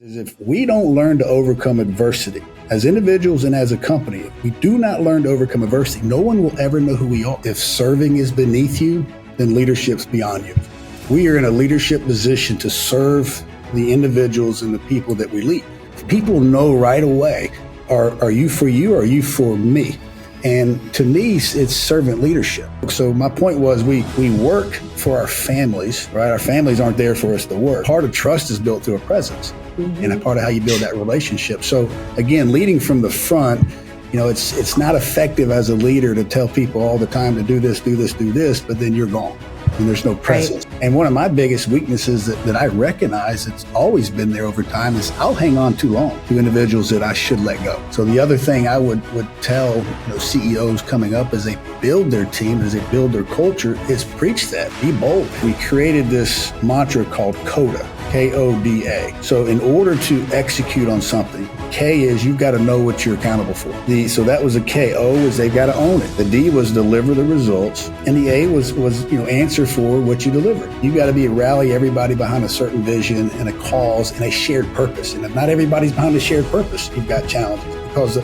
Is if we don't learn to overcome adversity as individuals and as a company, if we do not learn to overcome adversity, no one will ever know who we are. If serving is beneath you, then leadership's beyond you. We are in a leadership position to serve the individuals and the people that we lead. People know right away, are you for you or are you for me? And to me, it's servant leadership. So my point was we work for our families, right? Our families aren't there for us to work. Part of trust is built through a presence. And a part of how you build that relationship. So again, leading from the front, it's not effective as a leader to tell people all the time to do this, but then you're gone and there's no presence. Right. And one of my biggest weaknesses that I recognize that's always been there over time is I'll hang on too long to individuals that I should let go. So the other thing I would tell CEOs coming up as they build their team, as they build their culture, is preach that, be bold. We created this mantra called CODA. KODA. So in order to execute on something, K is you've got to know what you're accountable for. So that was a K. O is they've got to own it. The D was deliver the results. And the A was answer for what you delivered. You've got to rally everybody behind a certain vision and a cause and a shared purpose. And if not everybody's behind a shared purpose, you've got challenges. Because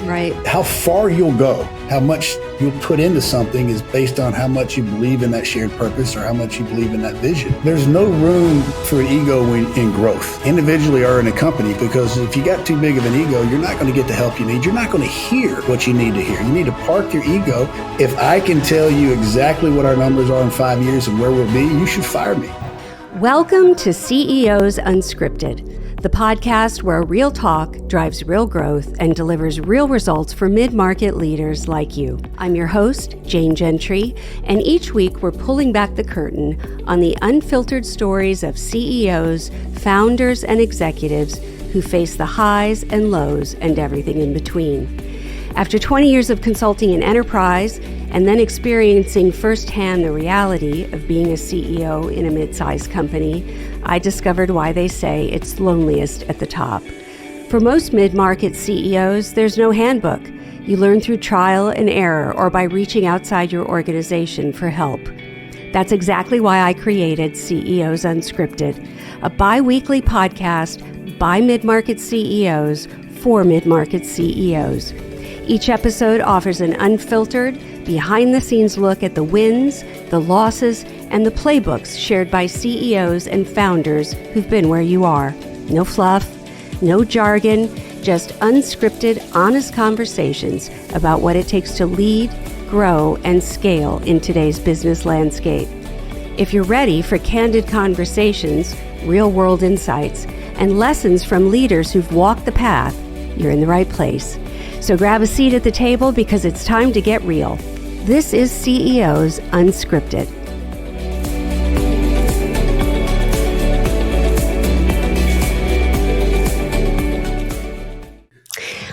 how far you'll go, how much you'll put into something is based on how much you believe in that shared purpose or how much you believe in that vision. There's no room for an ego in growth, individually or in a company, because if you got too big of an ego, you're not going to get the help you need. You're not going to hear what you need to hear. You need to park your ego. If I can tell you exactly what our numbers are in 5 years and where we'll be, you should fire me. Welcome to CEOs Unscripted, the podcast where real talk drives real growth and delivers real results for mid-market leaders like you. I'm your host, Jane Gentry, and each week we're pulling back the curtain on the unfiltered stories of CEOs, founders, and executives who face the highs and lows and everything in between. After 20 years of consulting in enterprise and then experiencing firsthand the reality of being a CEO in a mid-sized company, I discovered why they say it's loneliest at the top. For most mid-market CEOs, there's no handbook. You learn through trial and error or by reaching outside your organization for help. That's exactly why I created CEOs Unscripted, a bi-weekly podcast by mid-market CEOs for mid-market CEOs. Each episode offers an unfiltered, behind-the-scenes look at the wins, the losses, and the playbooks shared by CEOs and founders who've been where you are. No fluff, no jargon, just unscripted, honest conversations about what it takes to lead, grow, and scale in today's business landscape. If you're ready for candid conversations, real-world insights, and lessons from leaders who've walked the path, you're in the right place. So grab a seat at the table because it's time to get real. This is CEOs Unscripted.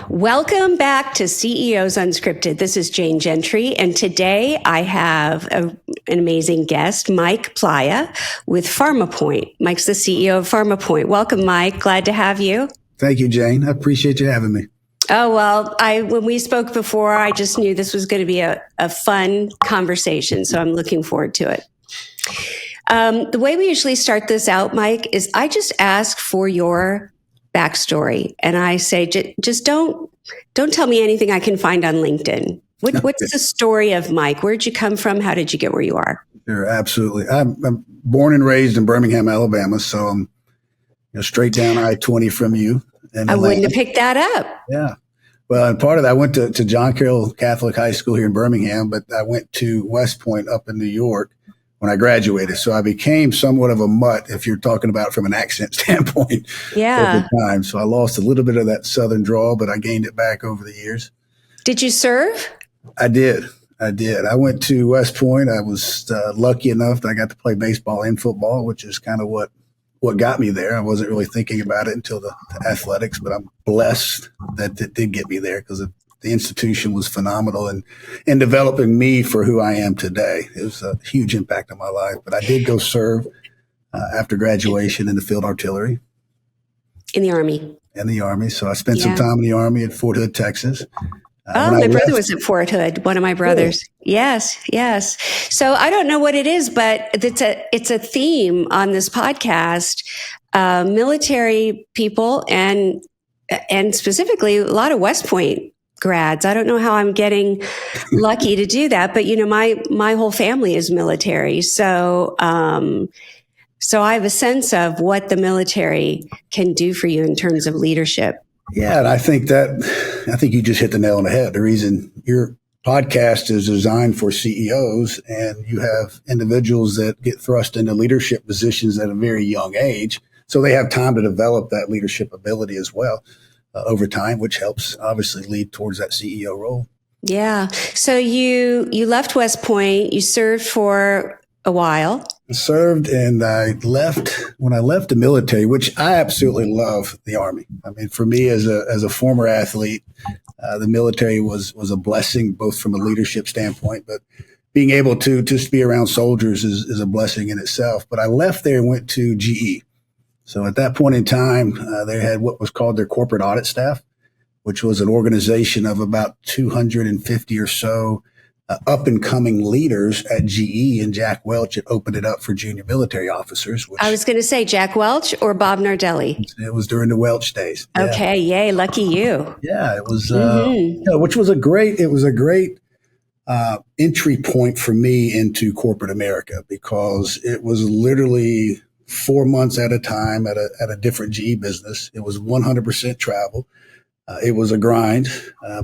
Welcome back to CEOs Unscripted. This is Jane Gentry, and today I have an amazing guest, Mike Plaia with PharmaPoint. Mike's the CEO of PharmaPoint. Welcome, Mike. Glad to have you. Thank you, Jane. I appreciate you having me. Oh, well, when we spoke before, I just knew this was going to be a fun conversation, so I'm looking forward to it. The way we usually start this out, Mike, is I just ask for your backstory, and I say, just don't tell me anything I can find on LinkedIn. What's the story of Mike? Where'd you come from? How did you get where you are? Sure, absolutely. I'm born and raised in Birmingham, Alabama, so I'm straight down I-20 from you. I wouldn't have picked that up. Yeah. Well, and part of that, I went to John Carroll Catholic High School here in Birmingham, but I went to West Point up in New York when I graduated. So I became somewhat of a mutt, if you're talking about from an accent standpoint, over time. So I lost a little bit of that Southern drawl, but I gained it back over the years. Did you serve? I did. I went to West Point. I was lucky enough that I got to play baseball and football, which is kind of what got me there. I wasn't really thinking about it until the athletics, but I'm blessed that it did get me there because the institution was phenomenal in developing me for who I am today. It was a huge impact on my life, but I did go serve after graduation in the field artillery. In the Army. So I spent some time in the Army at Fort Hood, Texas. My brother was at Fort Hood, one of my brothers. Cool. Yes. So I don't know what it is, but it's a theme on this podcast. military people and specifically a lot of West Point grads. I don't know how I'm getting lucky to do that, but my whole family is military. So I have a sense of what the military can do for you in terms of leadership. Yeah, and I think you just hit the nail on the head. The reason your podcast is designed for CEOs and you have individuals that get thrust into leadership positions at a very young age, so they have time to develop that leadership ability as well over time, which helps obviously lead towards that CEO role. Yeah. So you left West Point, you served for a while. Served, and I left when I left the military, which I absolutely love the Army. I mean, for me as a former athlete, the military was a blessing, both from a leadership standpoint, but being able to just be around soldiers is a blessing in itself. But I left there and went to GE. So at that point in time, they had what was called their corporate audit staff, which was an organization of about 250 or so up and coming leaders at GE, and Jack Welch had opened it up for junior military officers. I was going to say Jack Welch or Bob Nardelli. It was during the Welch days. Yeah. Okay. Yay. Lucky you. Yeah. It was, which was a great entry point for me into corporate America, because it was literally 4 months at a time at a different GE business. It was 100% travel. It was a grind,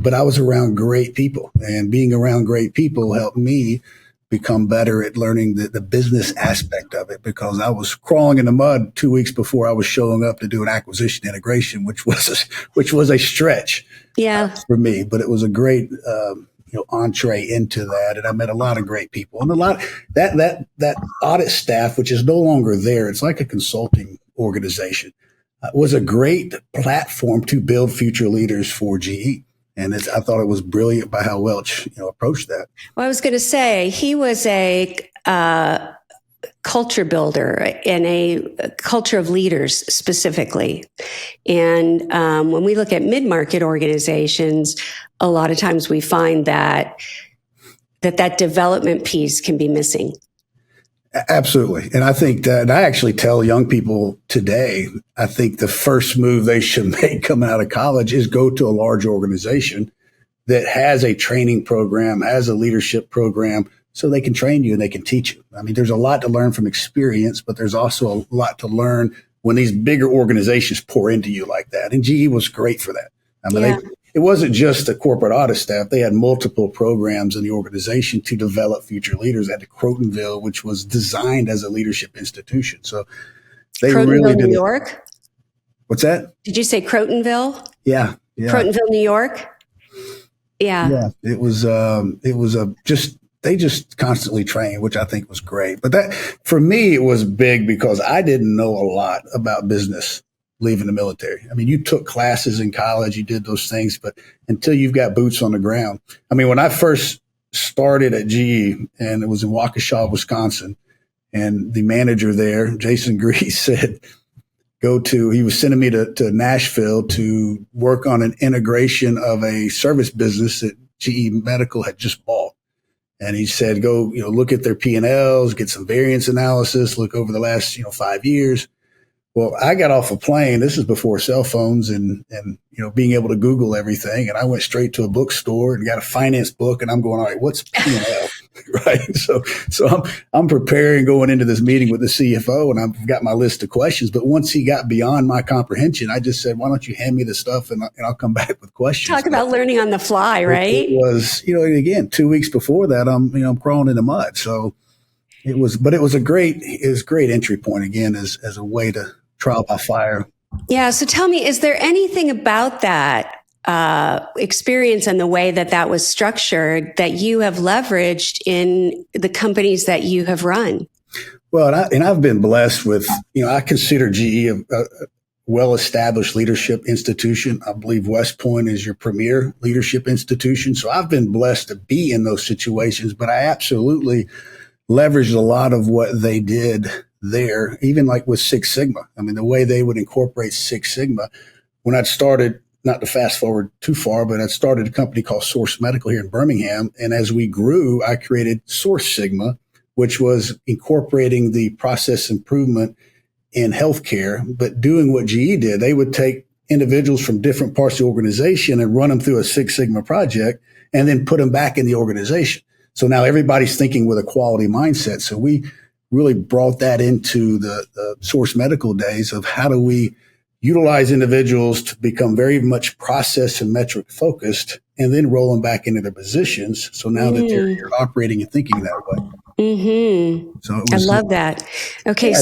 but I was around great people, and being around great people helped me become better at learning the business aspect of it, because I was crawling in the mud 2 weeks before I was showing up to do an acquisition integration, which was a stretch for me, but it was a great, entree into that. And I met a lot of great people, and a lot that audit staff, which is no longer there. It's like a consulting organization. Was a great platform to build future leaders for GE. And I thought it was brilliant by how Welch, approached that. Well, I was going to say he was a culture builder and a culture of leaders specifically. And when we look at mid-market organizations, a lot of times we find that development piece can be missing. Absolutely. And I think that I actually tell young people today, I think the first move they should make coming out of college is go to a large organization that has a training program, has a leadership program, so they can train you and they can teach you. I mean, there's a lot to learn from experience, but there's also a lot to learn when these bigger organizations pour into you like that. And GE was great for that. I mean, it wasn't just the corporate audit staff. They had multiple programs in the organization to develop future leaders at the Crotonville, which was designed as a leadership institution. So they really did. New York? What's that? Did you say Crotonville? Yeah. Crotonville, New York? Yeah. Yeah. They just constantly trained, which I think was great. But that, for me, it was big because I didn't know a lot about business leaving the military. I mean, you took classes in college, you did those things, but until you've got boots on the ground. I mean, when I first started at GE, and it was in Waukesha, Wisconsin, and the manager there, Jason Grease, said, he was sending me to Nashville to work on an integration of a service business that GE Medical had just bought. And he said, go, look at their P&Ls, get some variance analysis, look over the last, 5 years. Well, I got off a plane. This is before cell phones and being able to Google everything. And I went straight to a bookstore and got a finance book. And I'm going, all right, what's P&L? Right. So I'm preparing going into this meeting with the CFO, and I've got my list of questions. But once he got beyond my comprehension, I just said, why don't you hand me the stuff and I'll come back with questions. Talk about learning on the fly, right? It was, again, 2 weeks before that, I'm crawling in the mud. So it was a great entry point, again, as a way to trial by fire. Yeah. So tell me, is there anything about that experience and the way that was structured that you have leveraged in the companies that you have run? Well, I've been blessed with, I consider GE a well-established leadership institution. I believe West Point is your premier leadership institution. So I've been blessed to be in those situations, but I absolutely leveraged a lot of what they did there, even like with Six Sigma. I mean, the way they would incorporate Six Sigma. When I'd started, not to fast forward too far, but I'd started a company called Source Medical here in Birmingham. And as we grew, I created Source Sigma, which was incorporating the process improvement in healthcare, but doing what GE did. They would take individuals from different parts of the organization and run them through a Six Sigma project and then put them back in the organization. So now everybody's thinking with a quality mindset. So we really brought that into the Source Medical days of how do we utilize individuals to become very much process and metric focused and then roll them back into their positions. So now that you're operating and thinking that way. Mm-hmm. So I love that. Okay.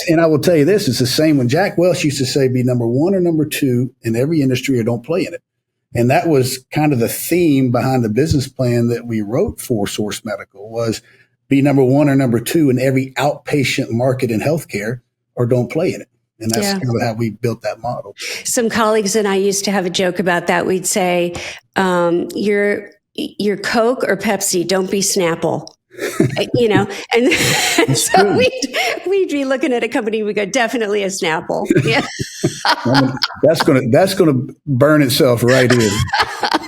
And I will tell you this, it's the same when Jack Welch used to say, be number one or number two in every industry or don't play in it. And that was kind of the theme behind the business plan that we wrote for Source Medical was be number one or number two in every outpatient market in healthcare or don't play in it. And that's kind of how we built that model. Some colleagues and I used to have a joke about that. We'd say, you're Coke or Pepsi, don't be Snapple. And so we'd be looking at a company, we go, definitely a Snapple. Yeah. That's gonna burn itself right in.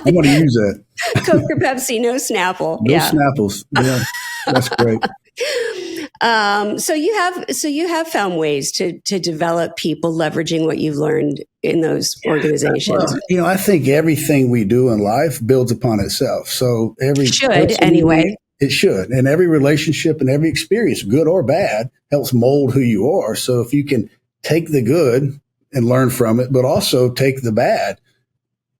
I'm gonna use that. Coke or Pepsi, no Snapple. No Snapples. Yeah, that's great. So you have found ways to develop people leveraging what you've learned in those organizations. Well, I think everything we do in life builds upon itself. So it should. And every relationship and every experience, good or bad, helps mold who you are. So if you can take the good and learn from it, but also take the bad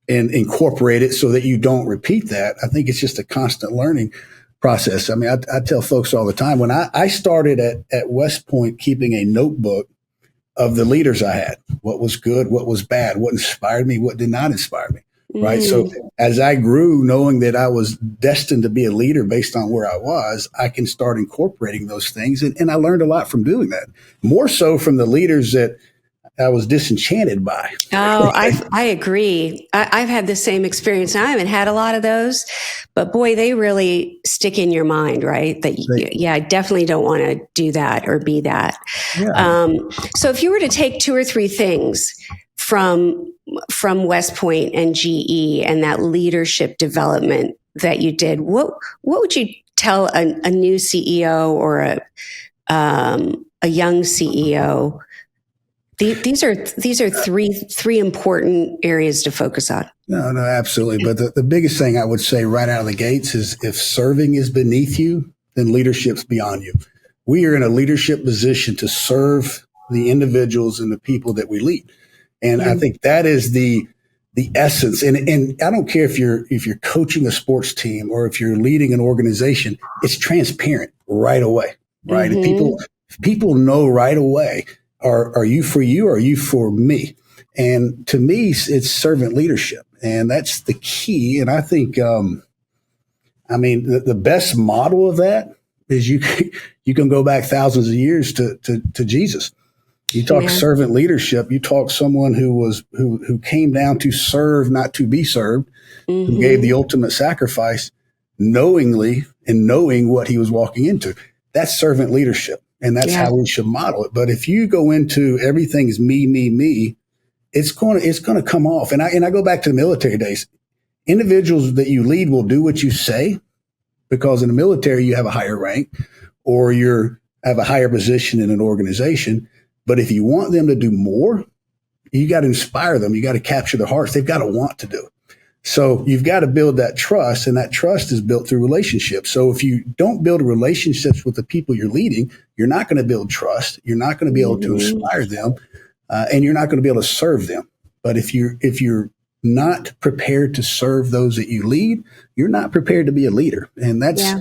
and incorporate it so that you don't repeat that, I think it's just a constant learning process. I mean, I tell folks all the time, when I started at West Point keeping a notebook of the leaders I had, what was good, what was bad, what inspired me, what did not inspire me. Right. So as I grew, knowing that I was destined to be a leader based on where I was, I can start incorporating those things. And I learned a lot from doing that, more so from the leaders that I was disenchanted by. Oh, I agree. I've had the same experience. I haven't had a lot of those, but boy, they really stick in your mind, right? I definitely don't want to do that or be that. Yeah. So if you were to take two or three things from West Point and GE and that leadership development that you did, what would you tell a new CEO or a young CEO? These are three important areas to focus on. No, absolutely. But the biggest thing I would say right out of the gates is if serving is beneath you, then leadership's beyond you. We are in a leadership position to serve the individuals and the people that we lead. And I think that is the essence. And I don't care if you're coaching a sports team or if you're leading an organization, it's transparent right away, right? And people know right away, are you for you or are you for me? And to me, it's servant leadership. And that's the key. And I think, the best model of that is you can go back thousands of years to Jesus. You talk servant leadership. You talk someone who came down to serve, not to be served, who gave the ultimate sacrifice knowingly and knowing what he was walking into. That's servant leadership. And that's how we should model it. But if you go into everything is me, me, me, it's going to come off. And I go back to the military days. Individuals that you lead will do what you say because in the military you have a higher rank or you have a higher position in an organization. But if you want them to do more, you got to inspire them. You got to capture their hearts. They've got to want to do it. So you've got to build that trust, and that trust is built through relationships. So if you don't build relationships with the people you're leading, you're not going to build trust. You're not going to be able to inspire them, and you're not going to be able to serve them. But if you're not prepared to serve those that you lead, you're not prepared to be a leader. And that's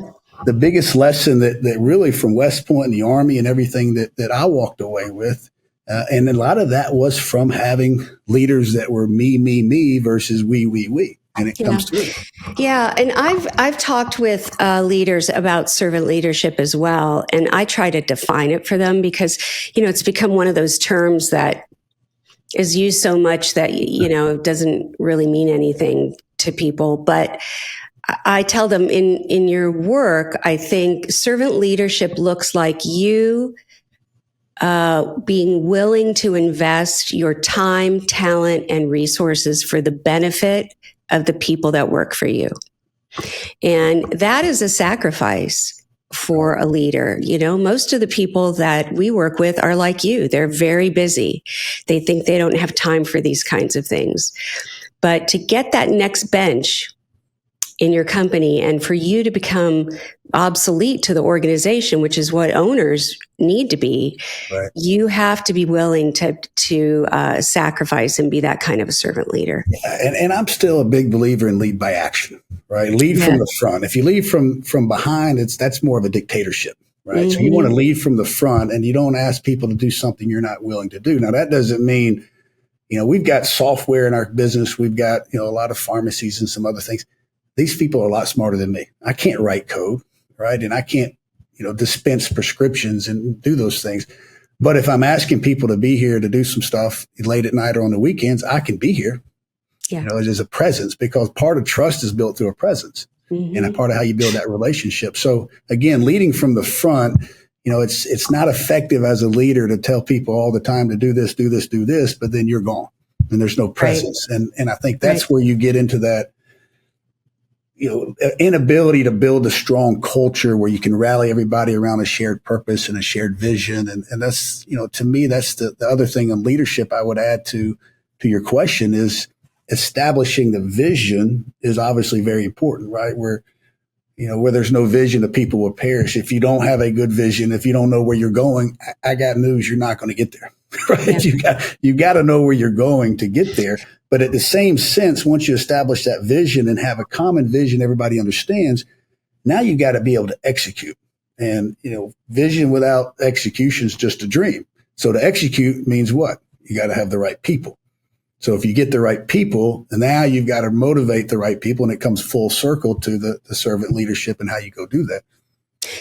the biggest lesson that really from West Point and the Army and everything that I walked away with. And a lot of that was from having leaders that were me, me, me versus we, and it comes to it. Yeah. And I've talked with leaders about servant leadership as well. And I try to define it for them because, it's become one of those terms that is used so much that, it doesn't really mean anything to people. But I tell them in your work, I think servant leadership looks like you being willing to invest your time, talent, and resources for the benefit of the people that work for you. And that is a sacrifice. for a leader. You know, most of the people that we work with are like you. They're very busy. They think they don't have time for these kinds of things. But to get that next bench in your company and for you to become obsolete to the organization, which is what owners need to be, right, you have to be willing to sacrifice and be that kind of a servant leader. And I'm still a big believer in lead by action, right? Lead from the front. If you lead from behind, that's more of a dictatorship, right? Mm-hmm. So you want to lead from the front, and you don't ask people to do something you're not willing to do. Now, that doesn't mean, we've got software in our business. We've got, a lot of pharmacies and some other things. These people are a lot smarter than me. I can't write code, right? And I can't, dispense prescriptions and do those things. But if I'm asking people to be here to do some stuff late at night or on the weekends, I can be here. Yeah. There's a presence, because part of trust is built through a presence, mm-hmm. and a part of how you build that relationship. So again, leading from the front, it's not effective as a leader to tell people all the time to do this, but then you're gone and there's no presence. Right. And I think that's where you get into that, inability to build a strong culture where you can rally everybody around a shared purpose and a shared vision. And that's, to me, that's the other thing in leadership I would add to your question is establishing the vision is obviously very important, right? Where there's no vision, the people will perish. If you don't have a good vision, if you don't know where you're going, I got news, you're not going to get there, right? Yeah. You got to know where you're going to get there. But at the same sense, once you establish that vision and have a common vision everybody understands, now you got to be able to execute. And, vision without execution is just a dream. So to execute means what? You got to have the right people. So if you get the right people, and now you've got to motivate the right people, and it comes full circle to the servant leadership and how you go do that.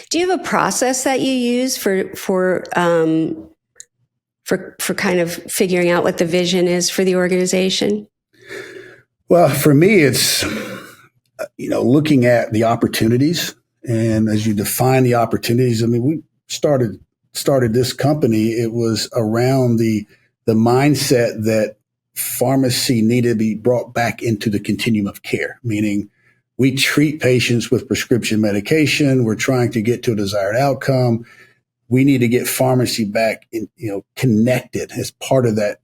Do you have a process that you use for kind of figuring out what the vision is for the organization? Well, for me, it's, looking at the opportunities. And as you define the opportunities, we started this company. It was around the mindset that pharmacy needed to be brought back into the continuum of care, meaning we treat patients with prescription medication. We're trying to get to a desired outcome. We need to get pharmacy back in, connected as part of that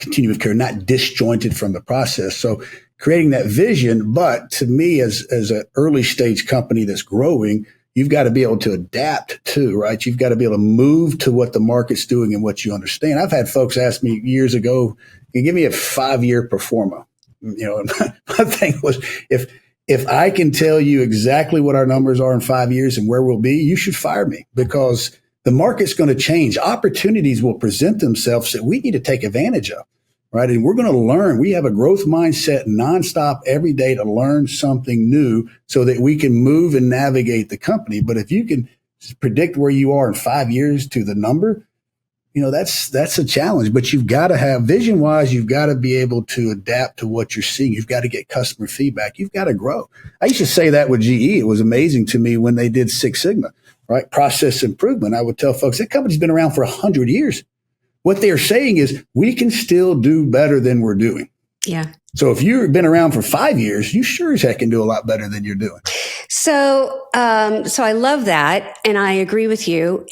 continuum of care, not disjointed from the process. So creating that vision. But to me, as an early stage company that's growing, you've got to be able to adapt too, right? You've got to be able to move to what the market's doing and what you understand. I've had folks ask me years ago, "Can you give me a 5-year performa?" And my thing was, if I can tell you exactly what our numbers are in 5 years and where we'll be, you should fire me, because the market's going to change. Opportunities will present themselves that we need to take advantage of, right? And we're going to learn. We have a growth mindset nonstop every day to learn something new so that we can move and navigate the company. But if you can predict where you are in 5 years to the number, that's a challenge. But you've got to have vision-wise, you've got to be able to adapt to what you're seeing. You've got to get customer feedback. You've got to grow. I used to say that with GE. It was amazing to me when they did Six Sigma, right? Process improvement. I would tell folks, that company's been around for 100 years. What they're saying is we can still do better than we're doing. Yeah. So if you've been around for 5 years, you sure as heck can do a lot better than you're doing. So I love that. And I agree with you.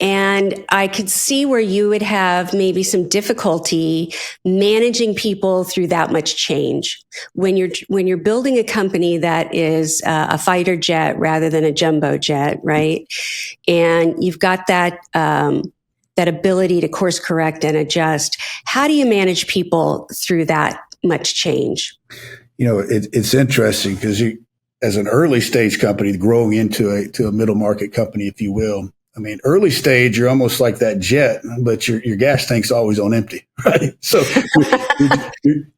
And I could see where you would have maybe some difficulty managing people through that much change. When you're building a company that is a fighter jet rather than a jumbo jet, right? And you've got that ability to course correct and adjust. How do you manage people through that much change? It's interesting because as an early stage company growing into a middle market company, if you will, early stage, you're almost like that jet, but your gas tank's always on empty, right? So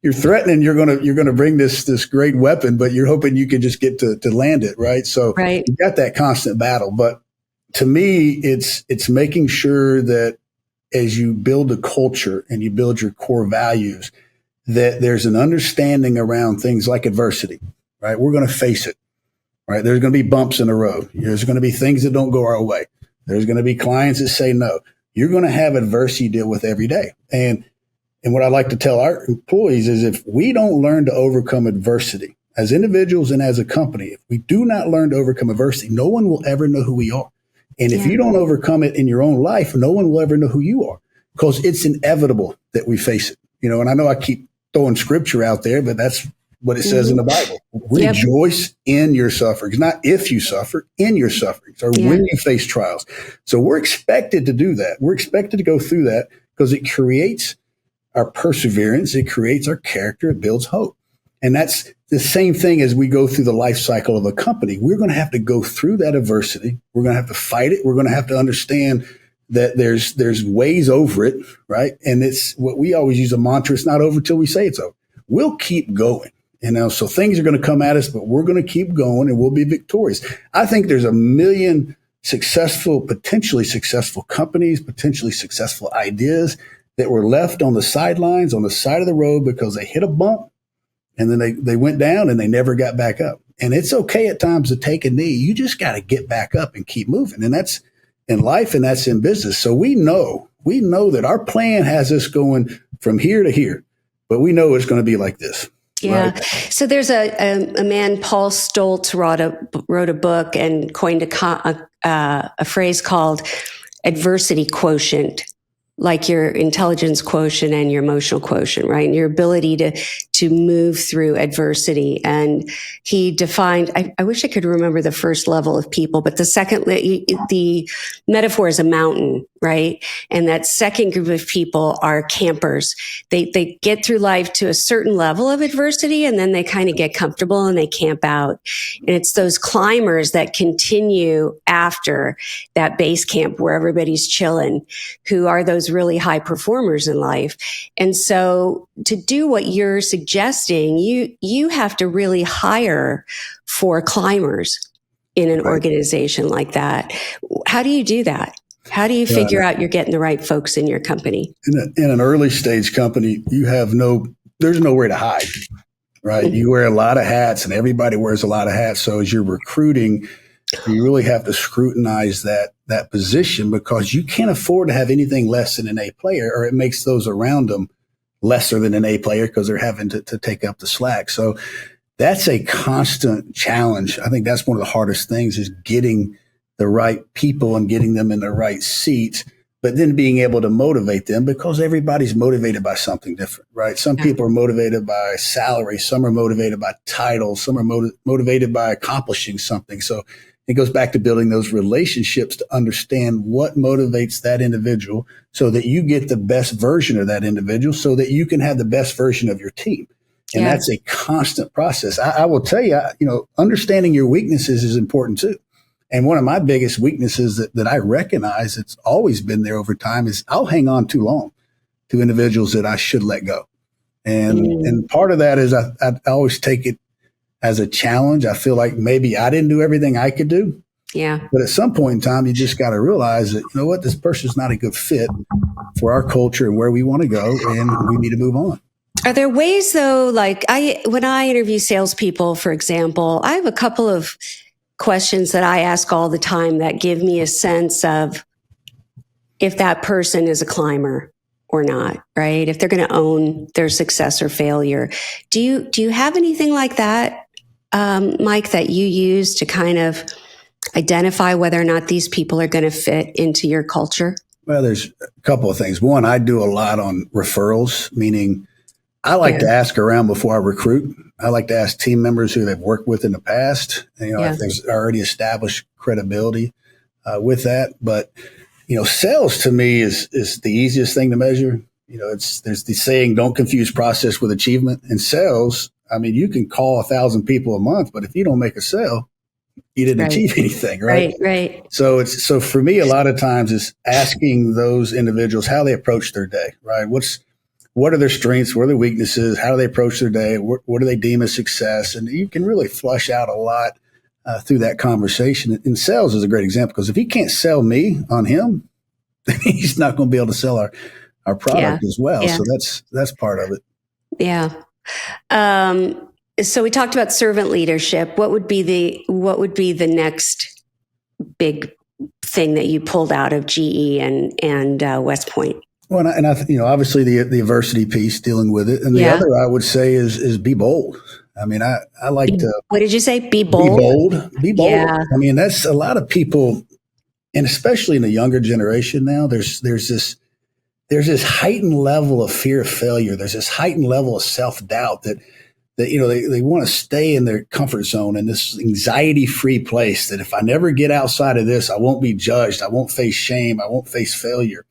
you're threatening you're gonna bring this great weapon, but you're hoping you can just get to land it, right? So you've got that constant battle. But to me, it's making sure that as you build a culture and you build your core values, that there's an understanding around things like adversity, right? We're going to face it, right? There's going to be bumps in the road. There's going to be things that don't go our way. There's going to be clients that say no. You're going to have adversity to deal with every day. And what I like to tell our employees is if we don't learn to overcome adversity as individuals and as a company, if we do not learn to overcome adversity, no one will ever know who we are. And if you don't overcome it in your own life, no one will ever know who you are, because it's inevitable that we face it. And I know I keep throwing scripture out there, but that's what it says in the Bible. Rejoice in your sufferings, not if you suffer, in your sufferings, or when you face trials. So we're expected to do that. We're expected to go through that because it creates our perseverance. It creates our character. It builds hope. And that's the same thing as we go through the life cycle of a company. We're going to have to go through that adversity. We're going to have to fight it. We're going to have to understand that there's ways over it, right? And it's what we always use a mantra: it's not over till we say it's over. We'll keep going. So things are going to come at us, but we're going to keep going and we'll be victorious. I think there's a million potentially successful companies, potentially successful ideas that were left on the sidelines, on the side of the road, because they hit a bump and then they went down and they never got back up. And it's okay at times to take a knee. You just got to get back up and keep moving. And that's in life and that's in business. So we know that our plan has us going from here to here, but we know it's going to be like this. Yeah. Right? So there's a man, Paul Stoltz, wrote a book and coined a phrase called Adversity Quotient, like your intelligence quotient and your emotional quotient, right? And your ability to move through adversity. And he defined, I wish I could remember the first level of people, but the metaphor is a mountain, right? And that second group of people are campers. They get through life to a certain level of adversity, and then they kind of get comfortable and they camp out. And it's those climbers that continue after that base camp where everybody's chilling, who are those really high performers in life. And so to do what you're suggesting, you have to really hire for climbers in an organization like that. How do you do that? How do you figure out you're getting the right folks in your company? In an early stage company, there's nowhere to hide, right? Mm-hmm. You wear a lot of hats and everybody wears a lot of hats. So as you're recruiting, you really have to scrutinize that position, because you can't afford to have anything less than an A player, or it makes those around them lesser than an A player because they're having to take up the slack. So that's a constant challenge. I think that's one of the hardest things, is getting the right people and getting them in the right seats, but then being able to motivate them, because everybody's motivated by something different, right? Some people are motivated by salary. Some are motivated by titles. Some are motivated by accomplishing something. So it goes back to building those relationships to understand what motivates that individual, so that you get the best version of that individual, so that you can have the best version of your team. And that's a constant process. I will tell you, understanding your weaknesses is important too. And one of my biggest weaknesses that I recognize, it's always been there over time, is I'll hang on too long to individuals that I should let go. And part of that is I always take it as a challenge. I feel like maybe I didn't do everything I could do. Yeah. But at some point in time, you just got to realize that, this person's not a good fit for our culture and where we want to go, and we need to move on. Are there ways though, like when I interview salespeople, for example, I have a couple of questions that I ask all the time that give me a sense of if that person is a climber or not, right? If they're going to own their success or failure. Do you have anything like that, Mike, that you use to kind of identify whether or not these people are going to fit into your culture? Well, there's a couple of things. One, I do a lot on referrals, meaning I like to ask around before I recruit. I like to ask team members who they've worked with in the past, if there's already established credibility with that. But, sales to me is the easiest thing to measure. There's the saying, don't confuse process with achievement. In sales, you can call 1,000 people a month, but if you don't make a sale, you didn't achieve anything, right? Right. So for me, a lot of times it's asking those individuals how they approach their day, right? What are their strengths? What are their weaknesses? How do they approach their day? What do they deem as success? And you can really flush out a lot through that conversation. And sales is a great example, because if he can't sell me on him, then he's not going to be able to sell our product as well. Yeah. So that's part of it. Yeah. So we talked about servant leadership. What would be the next big thing that you pulled out of GE and West Point? Well, and I obviously the adversity piece, dealing with it, and the other I would say is be bold. I mean, I like to What did you say? Be be bold. bold. Be bold. Yeah. I mean, that's a lot of people, and especially in the younger generation now, there's this heightened level of fear of failure. There's this heightened level of self-doubt that they want to stay in their comfort zone, in this anxiety-free place that if I never get outside of this, I won't be judged. I won't face shame. I won't face failure.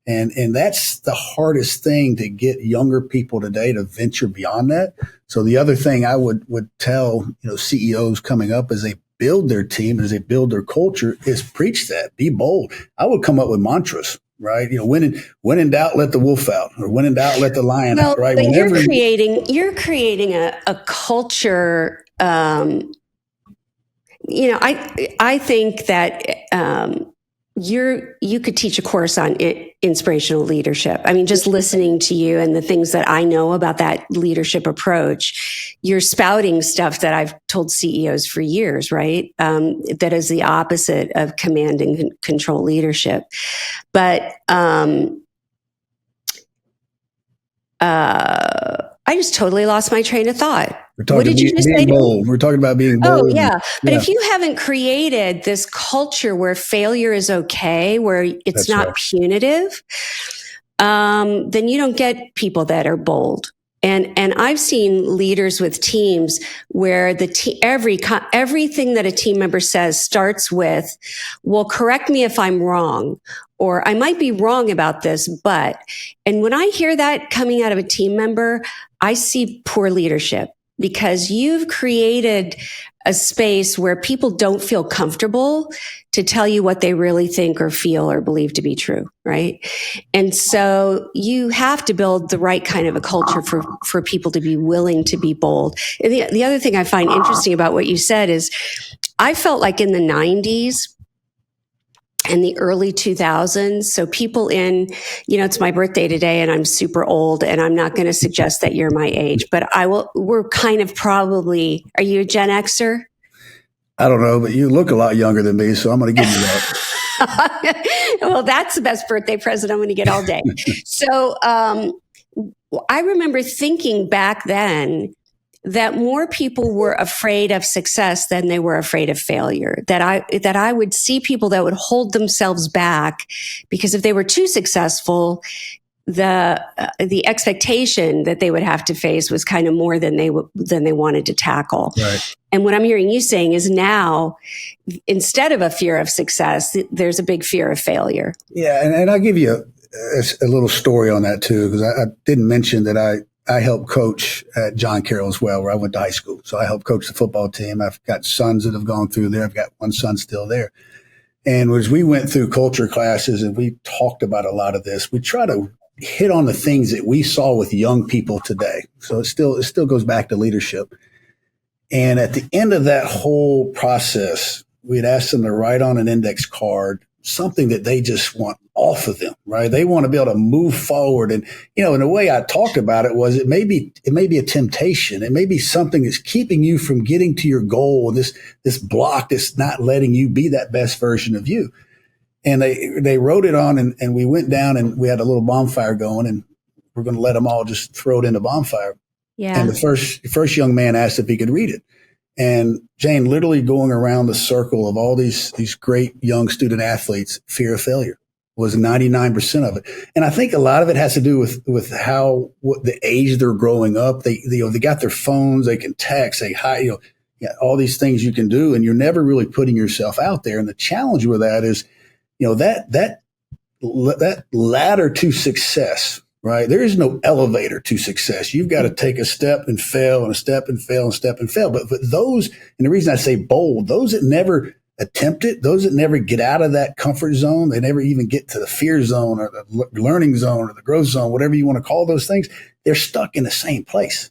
And that's the hardest thing to get younger people today to venture beyond that. So the other thing I would tell, CEOs coming up as they build their team, as they build their culture, is preach that. Be bold. I would come up with mantras, right? When in doubt, let the wolf out, or when in doubt, let the lion out, right? But you're creating a culture. I think that you could teach a course on inspirational leadership. I mean, just listening to you and the things that I know about that leadership approach, you're spouting stuff that I've told CEOs for years, right? That is the opposite of command and control leadership. But I just totally lost my train of thought. What did you just say? We're talking about being bold. Oh, yeah. But if you haven't created this culture where failure is okay, where it's not punitive, then you don't get people that are bold. And I've seen leaders with teams where everything that a team member says starts with, well, correct me if I'm wrong, or I might be wrong about this, but, and when I hear that coming out of a team member, I see poor leadership, because you've created a space where people don't feel comfortable to tell you what they really think or feel or believe to be true, right? And so you have to build the right kind of a culture for people to be willing to be bold. And the other thing I find interesting about what you said is, I felt like in the 90s and the early 2000s. So people it's my birthday today and I'm super old, and I'm not going to suggest that you're my age, but we're kind of probably, are you a Gen Xer? I don't know, but you look a lot younger than me, so I'm going to give you that. Well, that's the best birthday present I'm going to get all day. So I remember thinking back then that more people were afraid of success than they were afraid of failure. That I would see people that would hold themselves back because if they were too successful, the expectation that they would have to face was kind of more than they wanted to tackle. Right. And what I'm hearing you saying is now, instead of a fear of success, there's a big fear of failure. Yeah, and I'll give you a little story on that too, because I didn't mention that I helped coach at John Carroll as well, where I went to high school. So I helped coach the football team. I've got sons that have gone through there. I've got one son still there. And as we went through culture classes and we talked about a lot of this, we try to hit on the things that we saw with young people today. So it still goes back to leadership. And at the end of that whole process, we'd ask them to write on an index card something that they just want off of them, right? They want to be able to move forward. And, in the way I talked about it was it may be a temptation. It may be something that's keeping you from getting to your goal, this block that's not letting you be that best version of you. And they wrote it on, and we went down and we had a little bonfire going, and we're going to let them all just throw it in the bonfire. Yeah. And the first young man asked if he could read it. And Jane, literally going around the circle of all these great young student athletes, fear of failure was 99% of it. And I think a lot of it has to do with what the age they're growing up. They got their phones, they can text, all these things you can do, and you're never really putting yourself out there. And the challenge with that is, that ladder to success, right? There is no elevator to success. You've got to take a step and fail, and a step and fail, and step and fail. But those, and the reason I say bold, those that never attempt it, those that never get out of that comfort zone, they never even get to the fear zone or the learning zone or the growth zone, whatever you want to call those things, they're stuck in the same place.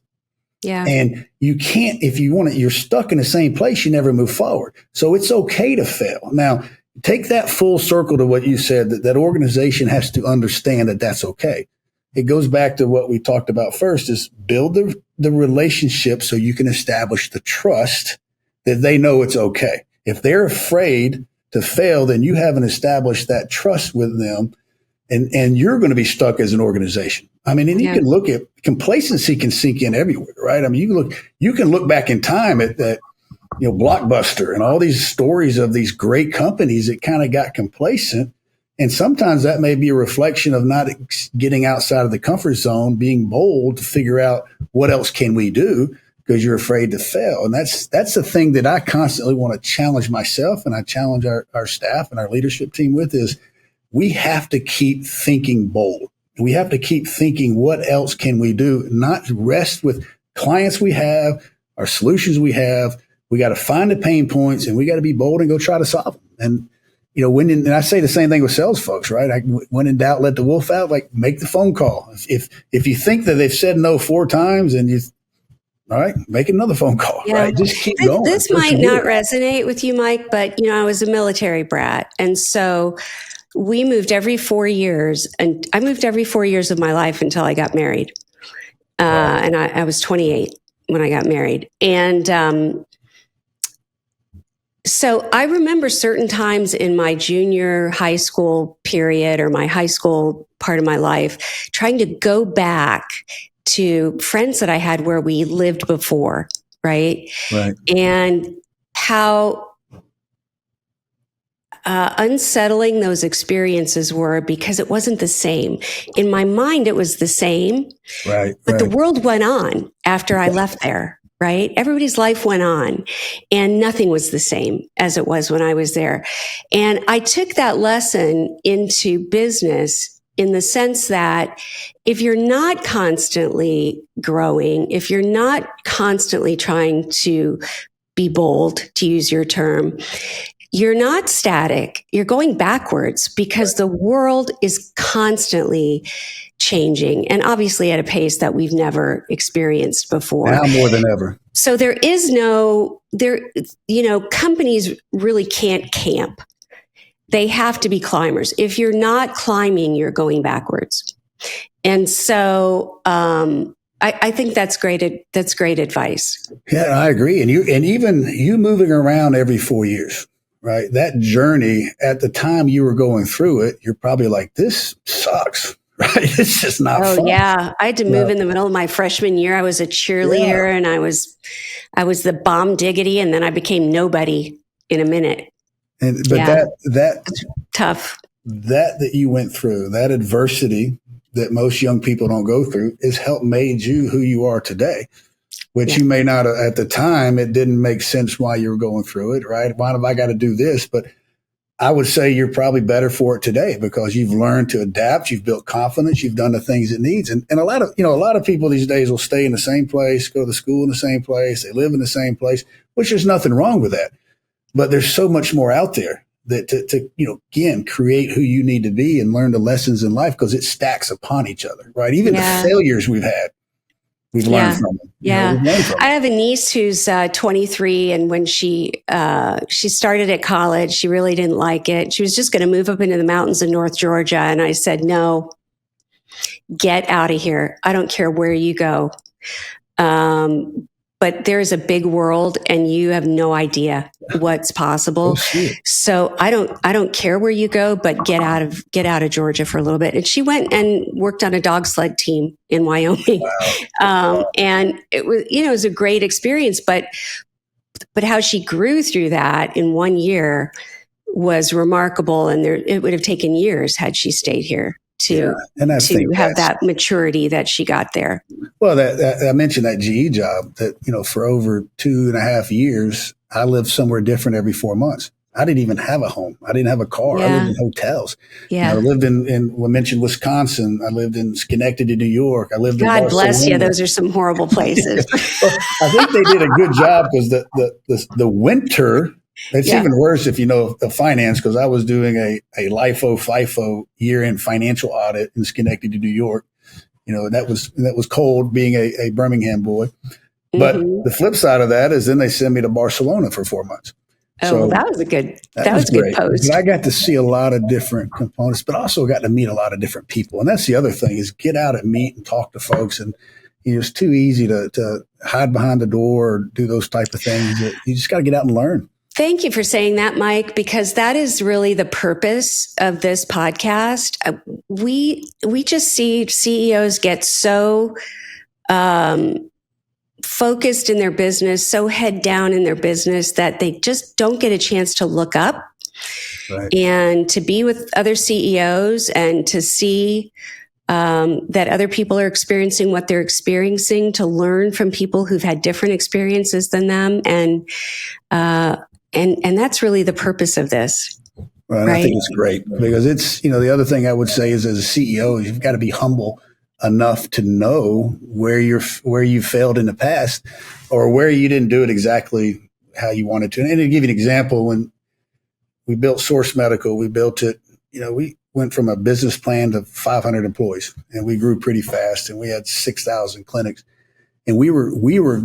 Yeah. And you can't, if you want it, you're stuck in the same place, you never move forward. So it's okay to fail. Now, take that full circle to what you said, that organization has to understand that that's okay. It goes back to what we talked about first, is build the relationship so you can establish the trust that they know it's okay. If they're afraid to fail, then you haven't established that trust with them and you're going to be stuck as an organization. I mean, and you can look at complacency can sink in everywhere, right? I mean, you can look back in time at that, Blockbuster and all these stories of these great companies that kind of got complacent. And sometimes that may be a reflection of not getting outside of the comfort zone, being bold to figure out what else can we do because you're afraid to fail. And that's the thing that I constantly want to challenge myself, and I challenge our staff and our leadership team with is we have to keep thinking bold. We have to keep thinking, what else can we do? Not rest with clients we have, our solutions we have. We got to find the pain points and we got to be bold and go try to solve them. And and I say the same thing with sales folks, right? When in doubt, let the wolf out. Like, make the phone call. If you think that they've said no 4 times, and all right, make another phone call. Yeah. Right? Just keep going. This might not resonate with you, Mike, but I was a military brat, and so we moved every 4 years, and I moved every 4 years of my life until I got married. And I was 28 when I got married, and so I remember certain times in my junior high school period or my high school part of my life, trying to go back to friends that I had where we lived before, right? Right. And how unsettling those experiences were because it wasn't the same. In my mind, it was the same, right? But the world went on after I left there. Right? Everybody's life went on and nothing was the same as it was when I was there. And I took that lesson into business in the sense that if you're not constantly growing, if you're not constantly trying to be bold, to use your term, you're not static. You're going backwards because the world is constantly changing, and obviously at a pace that we've never experienced before. Now more than ever. So companies really can't camp. They have to be climbers. If you're not climbing, you're going backwards. And so I think that's great. That's great advice. Yeah, I agree. And even you moving around every 4 years, right? That journey, at the time you were going through it, you're probably like, this sucks. Right. It's just not fun. Oh, yeah. I had to move in the middle of my freshman year. I was a cheerleader and I was the bomb diggity, and then I became nobody in a minute. But that's tough. That you went through, that adversity that most young people don't go through, has helped made you who you are today, which you may not have, at the time, it didn't make sense why you were going through it. Right. Why have I got to do this? But I would say you're probably better for it today because you've learned to adapt. You've built confidence. You've done the things it needs. And a lot of people these days will stay in the same place, go to school in the same place. They live in the same place, which there's nothing wrong with that. But there's so much more out there that to again, create who you need to be and learn the lessons in life, because it stacks upon each other, right? Even the failures we've had, we've learned from them. I have a niece who's 23, and when she started at college, she really didn't like it. She was just going to move up into the mountains in North Georgia, and I said, "No, get out of here. I don't care where you go, but there's a big world, and you have no idea what's possible. So I don't care where you go, but get out of Georgia for a little bit." And she went and worked on a dog sled team in Wyoming. Wow. And it was a great experience, but how she grew through that in 1 year was remarkable. And it would have taken years had she stayed here to have that maturity that she got there. Well, that I mentioned that GE job that, for over 2.5 years, I lived somewhere different every 4 months. I didn't even have a home. I didn't have a car. I lived in hotels. Yeah. I lived in we mentioned Wisconsin. I lived in Schenectady, New York. I lived in Barcelona. God bless you. Those are some horrible places. Well, I think they did a good job because the winter, it's even worse if you know the finance, because I was doing a LIFO, FIFO year-end financial audit in Schenectady, New York. That was cold being a Birmingham boy. But the flip side of that is then they send me to Barcelona for 4 months. Oh, so that was a good post. But I got to see a lot of different components, but also got to meet a lot of different people. And that's the other thing, is get out and meet and talk to folks. And it's too easy to hide behind the door or do those type of things. You just got to get out and learn. Thank you for saying that, Mike, because that is really the purpose of this podcast. We just see CEOs get so focused in their business, so head down in their business that they just don't get a chance to look up and to be with other CEOs and to see that other people are experiencing what they're experiencing, to learn from people who've had different experiences than them. And that's really the purpose of this. Right. I think it's great because it's, the other thing I would say is as a CEO, you've got to be humble enough to know where you failed in the past or where you didn't do it exactly how you wanted to. And to give you an example, when we built Source Medical, we built it, we went from a business plan to 500 employees and we grew pretty fast and we had 6,000 clinics and we were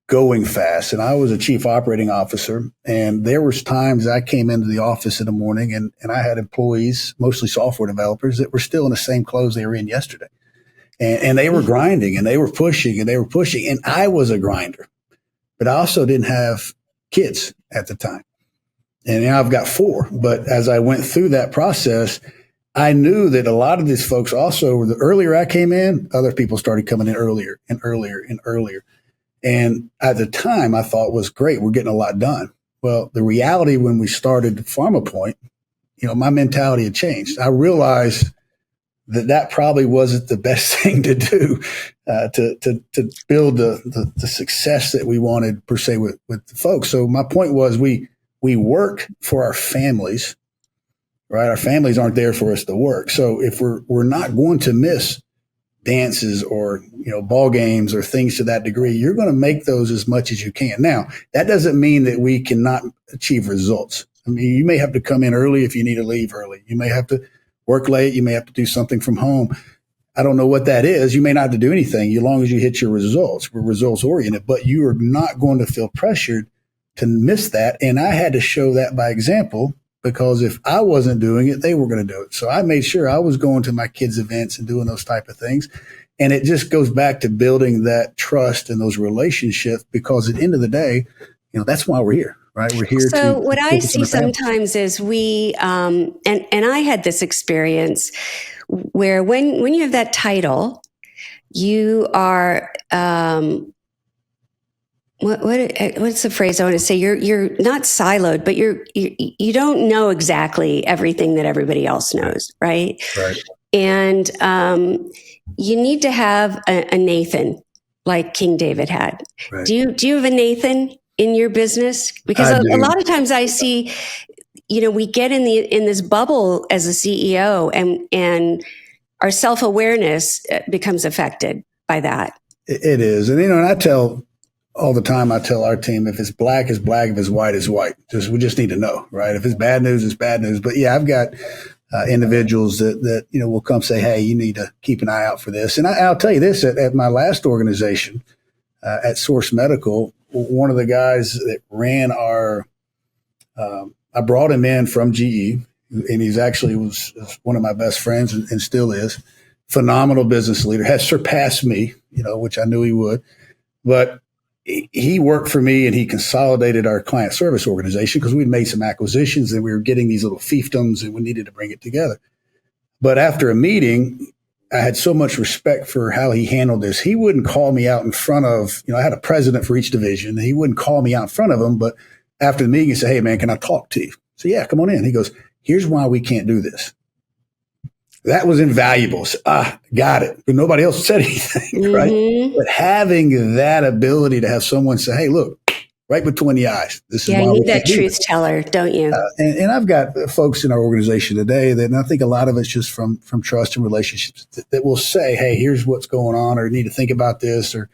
going fast. And I was a chief operating officer. And there was times I came into the office in the morning and I had employees, mostly software developers, that were still in the same clothes they were in yesterday. And they were grinding and they were pushing and they were pushing. And I was a grinder, but I also didn't have kids at the time. And now I've got 4. But as I went through that process, I knew that a lot of these folks also, the earlier I came in, other people started coming in earlier and earlier and earlier. And at the time I thought was great. We're getting a lot done. Well, the reality when we started PharmaPoint, my mentality had changed. I realized that probably wasn't the best thing to do to build the success that we wanted per se with the folks. So my point was we work for our families, right? Our families aren't there for us to work. So if we're not going to miss dances or, ball games or things to that degree, you're going to make those as much as you can. Now, that doesn't mean that we cannot achieve results. I mean, you may have to come in early if you need to leave early. You may have to work late. You may have to do something from home. I don't know what that is. You may not have to do anything as long as you hit your results. We're results oriented, but you are not going to feel pressured to miss that. And I had to show that by example, because if I wasn't doing it, they were going to do it. So I made sure I was going to my kids' events and doing those type of things. And it just goes back to building that trust and those relationships, because at the end of the day, that's why we're here. Right. We're here. So what I see sometimes is we, and I had this experience where when you have that title, you are, what's the phrase I want to say? You're not siloed, but you don't know exactly everything that everybody else knows. Right. Right. And, you need to have a Nathan like King David had. Right. Do you have a Nathan in your business? Because a lot of times I see, we get in this bubble as a CEO and our self-awareness becomes affected by that. It is. And, and I tell all the time, I tell our team, if it's black, it's black. If it's white, it's white. We just need to know, right? If it's bad news, it's bad news. But yeah, I've got individuals that will come say, hey, you need to keep an eye out for this. And I'll tell you this, at my last organization, at Source Medical, one of the guys that ran I brought him in from GE, and he's actually was one of my best friends and still is. Phenomenal business leader, has surpassed me, which I knew he would. But he worked for me and he consolidated our client service organization because we'd made some acquisitions and we were getting these little fiefdoms and we needed to bring it together. But after a meeting, I had so much respect for how he handled this. He wouldn't call me out in front of, I had a president for each division. And he wouldn't call me out in front of him. But after the meeting, he said, hey, man, can I talk to you? So yeah, come on in. He goes, here's why we can't do this. That was invaluable. So, got it. But nobody else said anything, right? But having that ability to have someone say, hey, look, right between the eyes. This is why you need that truth teller, don't you? And I've got folks in our organization today that, and I think a lot of it's just from trust and relationships that will say, hey, here's what's going on, or need to think about this, or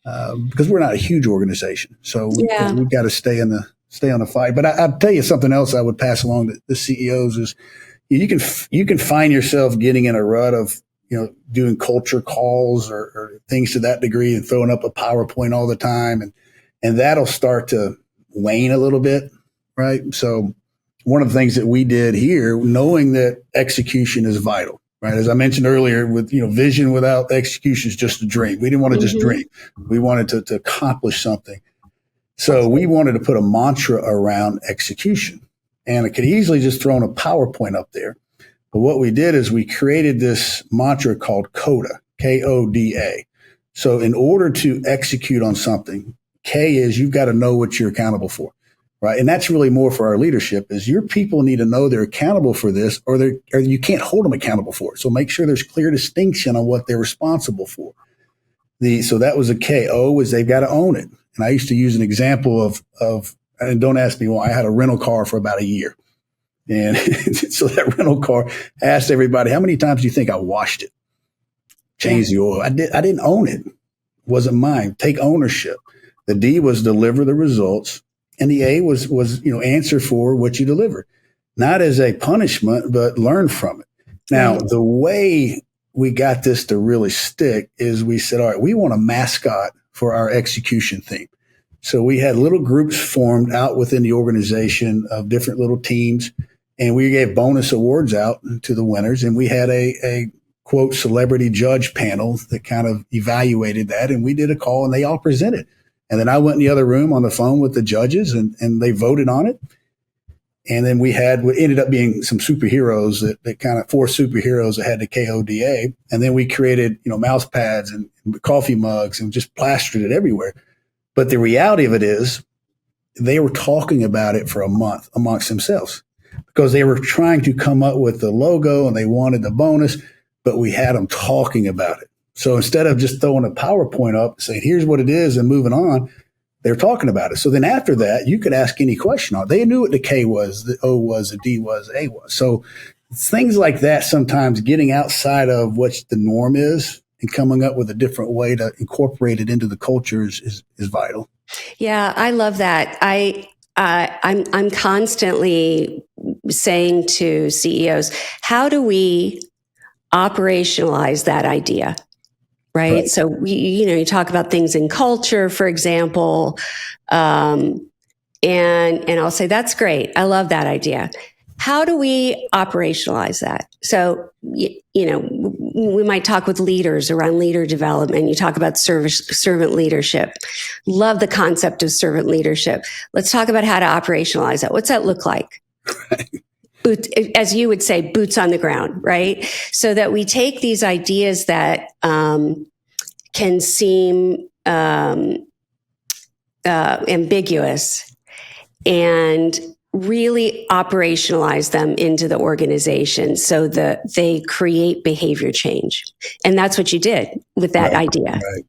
because we're not a huge organization. So we've got to stay on the fight. But I'll tell you something else I would pass along to the CEOs is you can find yourself getting in a rut of, doing culture calls or things to that degree and throwing up a PowerPoint all the time. And that'll start to wane a little bit, right? So one of the things that we did here, knowing that execution is vital, right? As I mentioned earlier, with vision without execution is just a dream. We didn't want to just dream. We wanted to accomplish something. So we wanted to put a mantra around execution, and it could easily just throw a PowerPoint up there. But what we did is we created this mantra called CODA, K-O-D-A. So in order to execute on something, K is you've got to know what you're accountable for, right? And that's really more for our leadership is your people need to know they're accountable for this or you can't hold them accountable for it. So make sure there's clear distinction on what they're responsible for. So that was a K. O is they've got to own it. And I used to use an example of and don't ask me why, I had a rental car for about a year. And so that rental car, I asked everybody, how many times do you think I washed it? Changed the oil. I didn't own it. It wasn't mine. Take ownership. The D was deliver the results. And the A was, answer for what you delivered. Not as a punishment, but learn from it. Now, the way we got this to really stick is we said, all right, we want a mascot for our execution theme. So we had little groups formed out within the organization of different little teams, and we gave bonus awards out to the winners. And we had a quote celebrity judge panel that kind of evaluated that. And we did a call and they all presented. And then I went in the other room on the phone with the judges and they voted on it. And then we had what ended up being some superheroes that kind of 4 superheroes that had the KODA. And then we created, mouse pads and coffee mugs and just plastered it everywhere. But the reality of it is they were talking about it for a month amongst themselves because they were trying to come up with the logo and they wanted the bonus, but we had them talking about it. So instead of just throwing a PowerPoint up saying, here's what it is and moving on, they're talking about it. So then after that, you could ask any question on it. They knew what the K was, the O was, the D was, the A was. So things like that, sometimes getting outside of what the norm is and coming up with a different way to incorporate it into the culture is vital. Yeah, I love that. I'm constantly saying to CEOs, how do we operationalize that idea? Right. So, you talk about things in culture, for example, and I'll say, that's great. I love that idea. How do we operationalize that? So, we might talk with leaders around leader development. You talk about servant leadership. Love the concept of servant leadership. Let's talk about how to operationalize that. What's that look like? As you would say, boots on the ground, right? So that we take these ideas that can seem ambiguous and really operationalize them into the organization so that they create behavior change. And that's what you did with that idea. Right.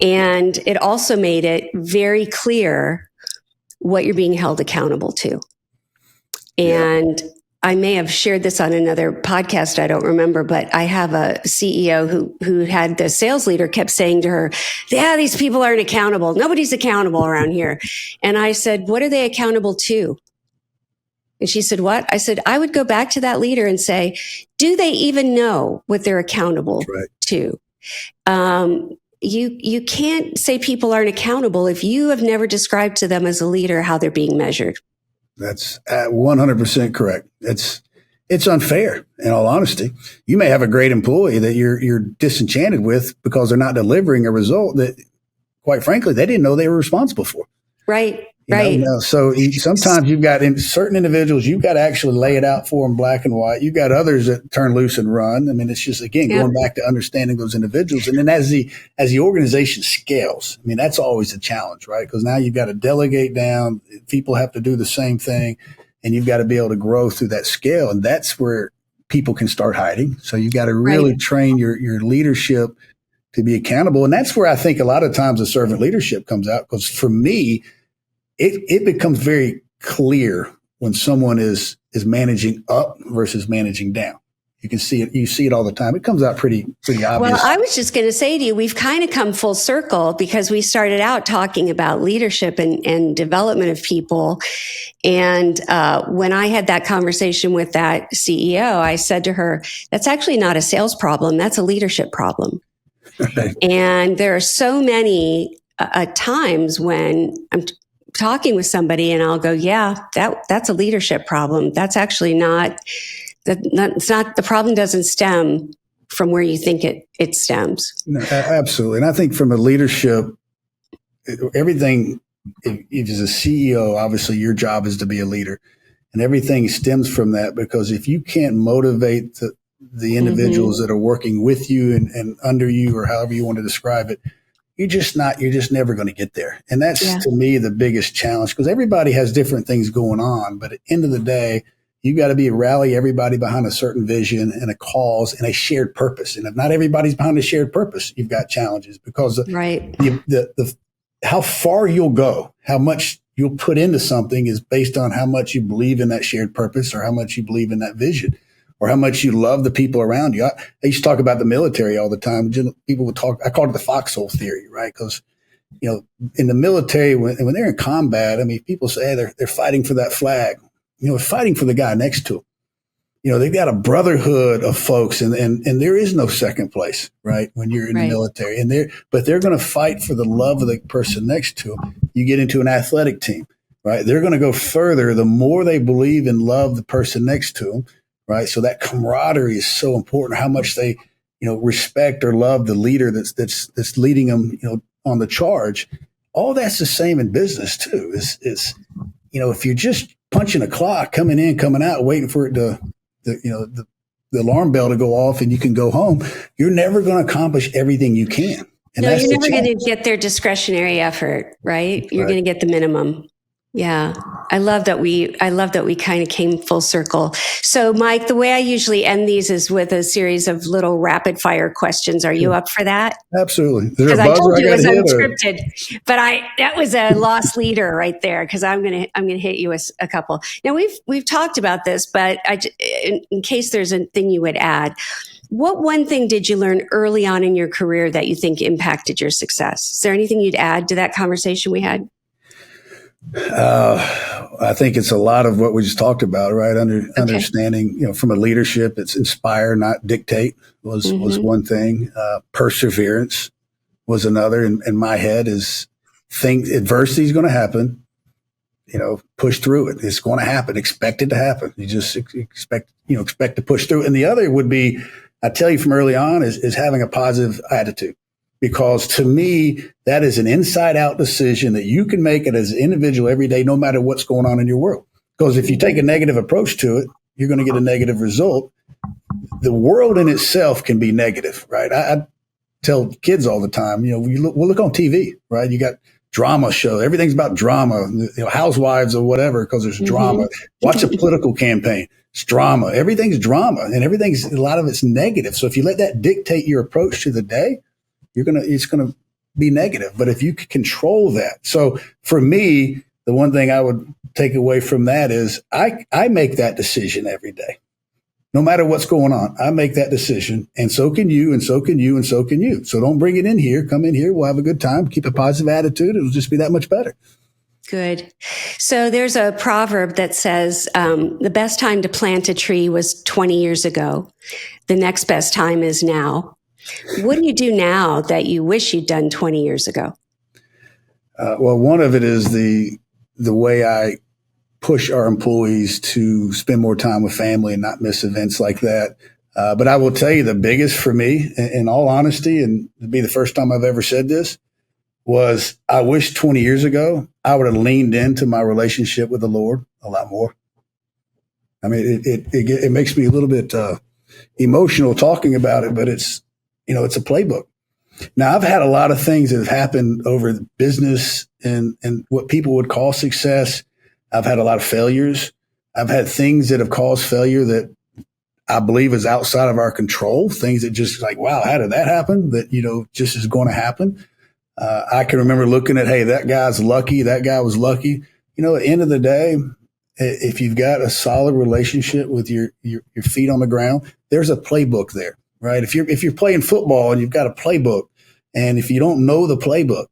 And it also made it very clear what you're being held accountable to. And I may have shared this on another podcast. I don't remember, but I have a CEO who had the sales leader kept saying to her, yeah, these people aren't accountable. Nobody's accountable around here. And I said, what are they accountable to? And she said, what? I said, I would go back to that leader and say, do they even know what they're accountable to? You can't say people aren't accountable if you have never described to them as a leader how they're being measured. That's 100% correct. It's unfair, in all honesty. You may have a great employee that you're disenchanted with because they're not delivering a result that, quite frankly, they didn't know they were responsible for. Right. So sometimes you've got in certain individuals, you've got to actually lay it out for them black and white. You've got others that turn loose and run. I mean, it's just, again, going back to understanding those individuals. And then as the organization scales, I mean, that's always a challenge, right? Because now you've got to delegate down. People have to do the same thing, and you've got to be able to grow through that scale. And that's where people can start hiding. So you've got to really train your leadership to be accountable. And that's where I think a lot of times the servant leadership comes out. Because for me, it becomes very clear when someone is managing up versus managing down. You can see it. You see it all the time. It comes out pretty obvious. Well, I was just going to say to you, we've kind of come full circle because we started out talking about leadership and development of people. And when I had that conversation with that CEO, I said to her, that's actually not a sales problem. That's a leadership problem. Right. And there are so many times when I'm talking with somebody and I'll go, yeah, that's a leadership problem. That's actually it's not, the problem doesn't stem from where you think it stems. No, absolutely. And I think from a leadership, everything if as a CEO, obviously your job is to be a leader, and everything stems from that. Because if you can't motivate the individuals that are working with you and under you, or however you want to describe it, you're just never going to get there. And that's to me the biggest challenge, because everybody has different things going on. But at the end of the day, you got to rally everybody behind a certain vision and a cause and a shared purpose. And if not everybody's behind a shared purpose, you've got challenges, because the how far you'll go, how much you'll put into something is based on how much you believe in that shared purpose, or how much you believe in that vision, or how much you love the people around you. I used to talk about the military all the time. People would talk, I call it the foxhole theory, right? Because, in the military, when they're in combat, I mean, people say they're fighting for that flag. They're fighting for the guy next to them. They've got a brotherhood of folks, and there is no second place, right? When you're in the military, but they're going to fight for the love of the person next to them. You get into an athletic team, right? They're going to go further the more they believe and love the person next to them, right? So that camaraderie is so important. How much they, respect or love the leader that's leading them, on the charge. All that's the same in business too. Is if you're just punching a clock, coming in, coming out, waiting for it to the alarm bell to go off and you can go home, you're never going to accomplish everything you can. And you're never going to get their discretionary effort, right? You're going to get the minimum. Yeah. I love that we kind of came full circle. So Mike, the way I usually end these is with a series of little rapid fire questions. Are you up for that? Absolutely. Because I told you it was unscripted, but that was a lost leader right there. Because I'm gonna hit you with a couple. Now we've talked about this, but in case there's a thing you would add, what one thing did you learn early on in your career that you think impacted your success? Is there anything you'd add to that conversation we had? I think it's a lot of what we just talked about, right? Understanding, from a leadership, it's inspire, not dictate was one thing. Perseverance was another. In my head is adversity is going to happen, push through it. It's going to happen. Expect it to happen. You just expect to push through. And the other would be, I tell you from early on, is having a positive attitude. Because to me, that is an inside out decision that you can make it as an individual every day, no matter what's going on in your world. Because if you take a negative approach to it, you're going to get a negative result. The world in itself can be negative, right? I tell kids all the time, we'll look on TV, right? You got drama show. Everything's about drama, housewives or whatever, because there's drama. Watch a political campaign. It's drama. Everything's drama, and a lot of it's negative. So if you let that dictate your approach to the day, it's going to be negative. But if you could control that. So for me, the one thing I would take away from that is I make that decision every day. No matter what's going on, I make that decision, and so can you, and so can you, and so can you. So don't bring it in here. Come in here. We'll have a good time. Keep a positive attitude. It'll just be that much better. Good. So there's a proverb that says, the best time to plant a tree was 20 years ago. The next best time is now. What do you do now that you wish you'd done 20 years ago? Well, one of it is the way I push our employees to spend more time with family and not miss events like that. But I will tell you the biggest for me, in all honesty, and it'd be the first time I've ever said this, was I wish 20 years ago I would have leaned into my relationship with the Lord a lot more. I mean, it makes me a little bit emotional talking about it, but it's a playbook. Now, I've had a lot of things that have happened over the business and what people would call success. I've had a lot of failures. I've had things that have caused failure that I believe is outside of our control, things that just like, wow, how did that happen? That, just is going to happen. I can remember looking at, hey, that guy's lucky. That guy was lucky. At the end of the day, if you've got a solid relationship with your feet on the ground, there's a playbook there. Right. If you're playing football and you've got a playbook, and if you don't know the playbook,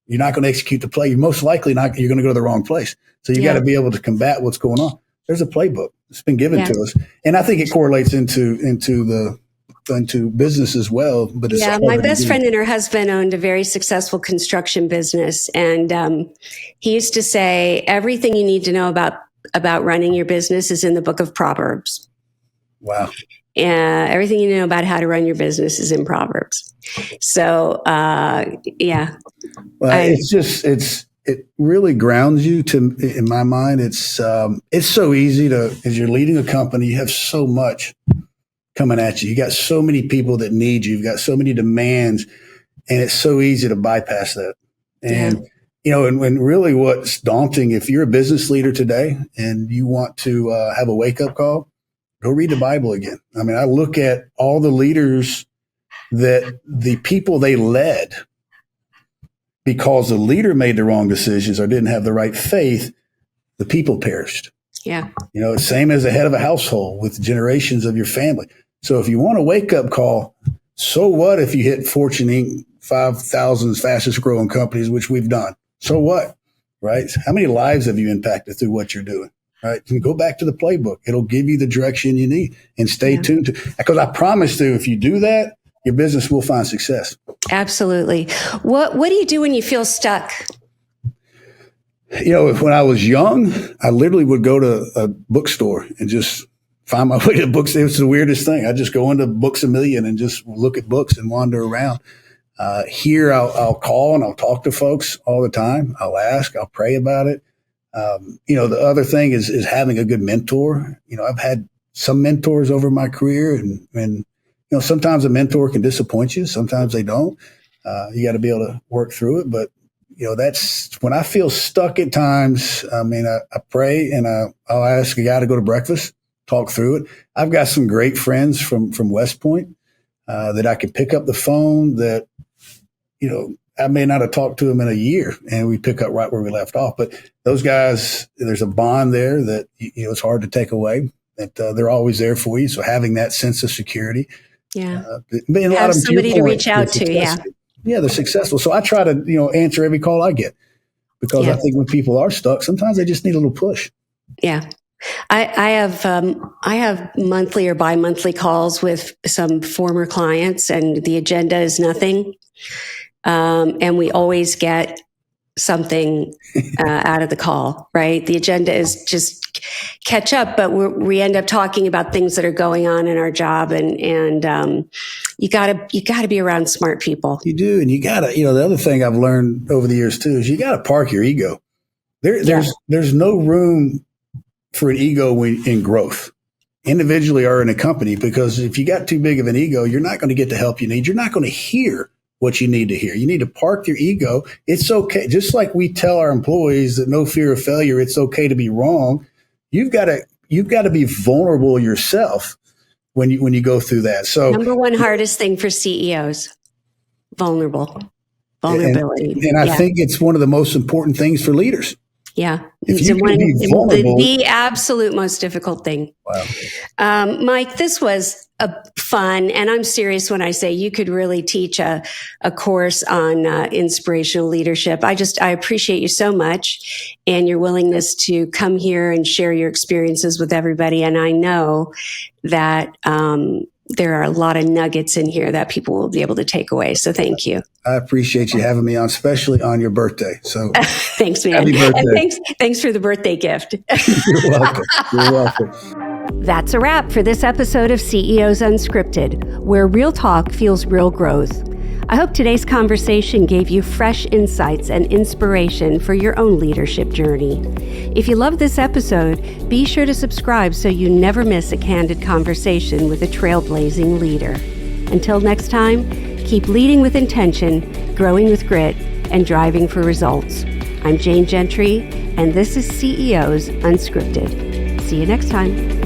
you're not going to execute the play. You're most likely you're going to go to the wrong place. So you got to be able to combat what's going on. There's a playbook. It's been given to us. And I think it correlates into business as well. But it's my best friend and her husband owned a very successful construction business. And he used to say, everything you need to know about running your business is in the book of Proverbs. Wow. Everything you know about how to run your business is in Proverbs. So, Well, it really grounds you in my mind. It's so easy to, as you're leading a company, you have so much coming at you. You got so many people that need you. You've got so many demands, and it's so easy to bypass that. And, and really what's daunting, if you're a business leader today and you want to have a wake up call, go read the Bible again. I mean, I look at all the leaders that the people they led, because the leader made the wrong decisions or didn't have the right faith, the people perished. Yeah. Same as the head of a household with generations of your family. So if you want a wake up call, so what if you hit Fortune Inc. 5,000 fastest growing companies, which we've done? So what, right? How many lives have you impacted through what you're doing? Right. You can go back to the playbook. It'll give you the direction you need, and stay tuned to, because I promise you, if you do that, your business will find success. Absolutely. What do you do when you feel stuck? When I was young, I literally would go to a bookstore and just find my way to books. It was the weirdest thing. I just go into Books A Million and just look at books and wander around. Here, I'll call and I'll talk to folks all the time. I'll ask, I'll pray about it. The other thing is having a good mentor. I've had some mentors over my career, and sometimes a mentor can disappoint you. Sometimes they don't. You got to be able to work through it. But, that's when I feel stuck at times. I mean, I pray and I'll ask a guy to go to breakfast, talk through it. I've got some great friends from West Point that I can pick up the phone that, I may not have talked to them in a year, and we pick up right where we left off. But those guys, there's a bond there that, it's hard to take away, that they're always there for you. So having that sense of security. Yeah. Have somebody to reach out to. Yeah. Yeah. They're successful. So I try to, answer every call I get, because I think when people are stuck, sometimes they just need a little push. Yeah. I have monthly or bi-monthly calls with some former clients, and the agenda is nothing. And we always get something out of the call, right? The agenda is just catch up, but we end up talking about things that are going on in our job, and you gotta be around smart people. You do, and you gotta, the other thing I've learned over the years too is you gotta park your ego. There's no room for an ego in growth, individually or in a company, because if you got too big of an ego, you're not going to get the help you need. You're not going to hear what you need to hear. You need to park your ego. It's okay. Just like we tell our employees that no fear of failure, it's okay to be wrong. You've got to be vulnerable yourself when you go through that. So number one hardest thing for CEOs, vulnerability. And I think it's one of the most important things for leaders. Yeah. If you can be vulnerable, the absolute most difficult thing. Wow. Mike, this was a fun, and I'm serious when I say you could really teach a course on inspirational leadership. I appreciate you so much, and your willingness to come here and share your experiences with everybody. And I know that there are a lot of nuggets in here that people will be able to take away. So thank you. I appreciate you having me on, especially on your birthday. So thanks, man. Happy birthday. And thanks for the birthday gift. You're welcome. You're welcome. That's a wrap for this episode of CEOs Unscripted, where real talk fuels real growth. I hope today's conversation gave you fresh insights and inspiration for your own leadership journey. If you love this episode, be sure to subscribe so you never miss a candid conversation with a trailblazing leader. Until next time, keep leading with intention, growing with grit, and driving for results. I'm Jane Gentry, and this is CEOs Unscripted. See you next time.